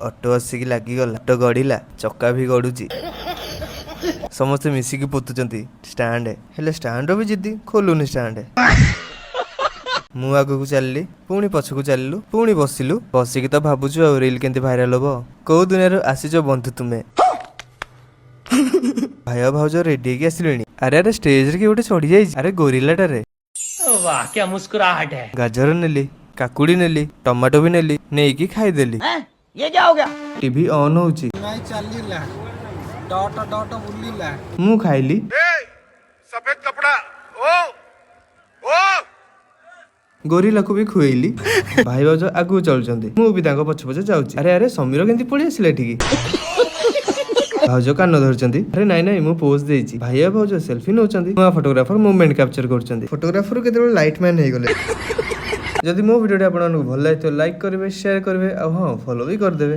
Auto आसिक लगिगला auto गड़िला चक्का भी गड़ुची समस्ते मिसिकी पोतुचंती स्टैंड हेले स्टैंड भी जिद्दी खोलुनी स्टैंड मु आगू चलली पुणी पछकू चललु पुणी बसिलु बसिकी तो भाବୁछु आ रील केंती भाइराल होबो को दुनिया आसीच बंधु तुमे भाई भाउज रेडी की आसिलेनी अरे अरे स्टेज रे गोटे चढ़ी जाई अरे गोरिल्लाटा रे वाह क्या मुस्कुराहट है। गाजर नेली काकुड़ी नेली टमाटो भी नेली नेकी खाई देली ये क्या हो गया? टीवी ऑन होउची नहीं चलिला डॉट डॉट बुलिला मु खाइली सफेद कपड़ा ओ ओ गोरिल्ला को भी खुएली भाई भाउज आगू चलुचंती मु भी तांको पछ पछ जाउची अरे अरे समीर केंती पळी आसिला ठीक भाउज कान धरचंती अरे नाई नाई मु पोज देइची भाई भाउज सेल्फी नउचंती मु फोटोग्राफर मोमेंट कैप्चर करचंती फोटोग्राफर केते लाइट मैन हे गले जदि मो वीडियो आपन भल लागे तो लाइक करबे शेयर करबे आ हां फॉलो भी कर देबे।